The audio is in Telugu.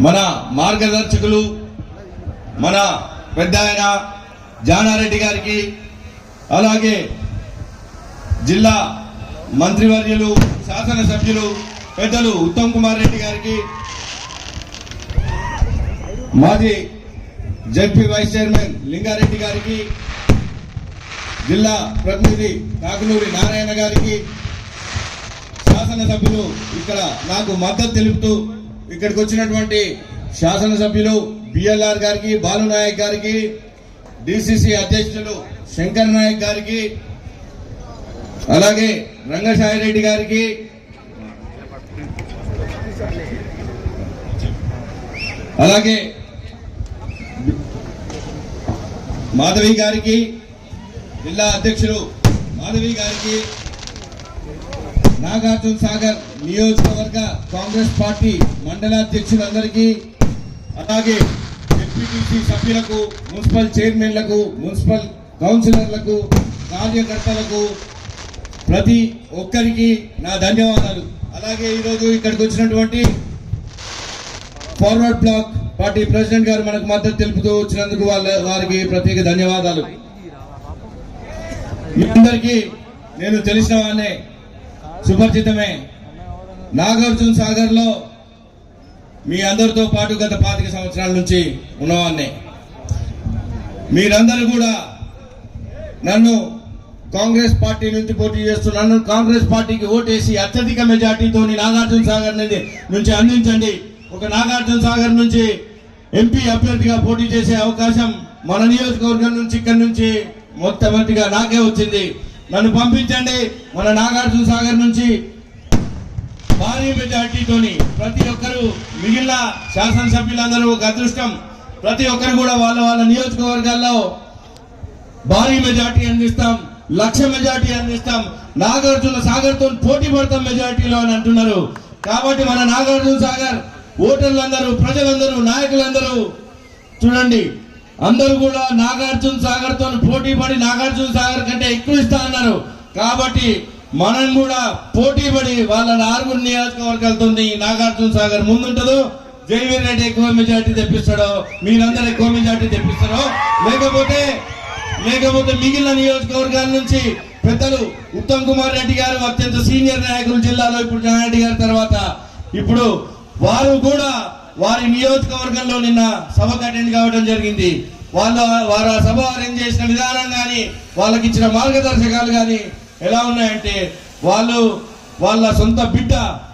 మన మార్గదర్శకులు మన పెద్ద ఆయన జానారెడ్డి గారికి, అలాగే జిల్లా మంత్రివర్యులు శాసనసభ్యులు పెద్దలు ఉత్తమ్ కుమార్ రెడ్డి గారికి, మాజీ జడ్పీ వైస్ చైర్మన్ లింగారెడ్డి గారికి, జిల్లా ప్రతినిధి కాకునూరి నారాయణ గారికి, శాసనసభ్యులు ఇక్కడ నాకు మద్దతు తెలుపుతూ ఇక్కడికి వచ్చినటువంటి శాసనసభ్యులు బిఎల్ఆర్ గారికి, బాలు నాయక్ గారికి, డిసిసి అధ్యక్షులు శంకర్ నాయక్ గారికి, అలాగే రంగసాయి రెడ్డి గారికి, అలాగే మాధవి గారికి, జిల్లా అధ్యక్షులు మాధవి గారికి, నాగార్జున సాగర్ నియోజకవర్గ కాంగ్రెస్ పార్టీ మండలాధ్యక్షులందరికీ, అలాగే డిప్యూటీసీ సభ్యులకు, మున్సిపల్ చైర్మన్లకు, మున్సిపల్ కౌన్సిలర్లకు, కార్యకర్తలకు ప్రతి ఒక్కరికి నా ధన్యవాదాలు. అలాగే ఈరోజు ఇక్కడికి వచ్చినటువంటి ఫార్వర్డ్ బ్లాక్ పార్టీ ప్రెసిడెంట్ గారు మనకు మద్దతు తెలుపుతూ వచ్చినందుకు వారికి ప్రత్యేక ధన్యవాదాలు. మీ అందరికీ నేను తెలిసిన వాడినే, సుపరిచితమే. నాగార్జున సాగర్ లో మీ అందరితో పాటు గత 25 సంవత్సరాల నుంచి ఉన్నవాడినే. మీరందరూ కూడా నన్ను కాంగ్రెస్ పార్టీ నుంచి పోటీ చేస్తున్నాను, కాంగ్రెస్ పార్టీకి ఓటేసి అత్యధిక మెజార్టీతో నాగార్జున సాగర్ నుంచి అందించండి. ఒక నాగార్జున సాగర్ నుంచి ఎంపీ అభ్యర్థిగా పోటీ చేసే అవకాశం మన నియోజకవర్గం నుంచి ఇక్కడి నుంచి మొట్టమొదటిగా నాకే వచ్చింది. నన్ను పంపించండి. మన నాగార్జున సాగర్ నుంచి భారీ మెజార్టీతోని ప్రతి ఒక్కరు, మిగిలిన శాసనసభ్యులందరూ ఒక అదృష్టం, ప్రతి ఒక్కరు కూడా వాళ్ళ వాళ్ళ నియోజకవర్గాల్లో భారీ మెజార్టీ అందిస్తాం, 1,00,000 మెజార్టీ అందిస్తాం, నాగార్జున సాగర్ తో పోటీ పడతాం మెజార్టీలో అని అంటున్నారు. కాబట్టి మన నాగార్జున సాగర్ ఓటర్లందరూ, ప్రజలందరూ, నాయకులందరూ చూడండి, అందరూ కూడా నాగార్జున సాగర్ తో పోటీ పడి నాగార్జున సాగర్ కంటే ఎక్కువ ఇస్తా అన్నారు. కాబట్టి మనం కూడా పోటీ పడి వాళ్ళ 4 నియోజకవర్గాలతో నాగార్జున సాగర్ ముందుంటదో, జయవీర్ రెడ్డి ఎక్కువ మెజార్టీ తెప్పిస్తాడో, మీరందరూ ఎక్కువ మెజార్టీ తెప్పిస్తారో, లేకపోతే మిగిలిన నియోజకవర్గాల నుంచి పెద్దలు ఉత్తమ్ కుమార్ రెడ్డి గారు అత్యంత సీనియర్ నాయకులు జిల్లాలో, ఇప్పుడు జానారెడ్డి గారి తర్వాత, ఇప్పుడు వారు కూడా వారి నియోజకవర్గంలో నిన్న సభకు అటెండ్ కావడం జరిగింది. వారు ఆ సభ అరేంజ్ చేసిన విధానం కానీ, వాళ్ళకి ఇచ్చిన మార్గదర్శకాలు కానీ ఎలా ఉన్నాయంటే, వాళ్ళ సొంత బిడ్డ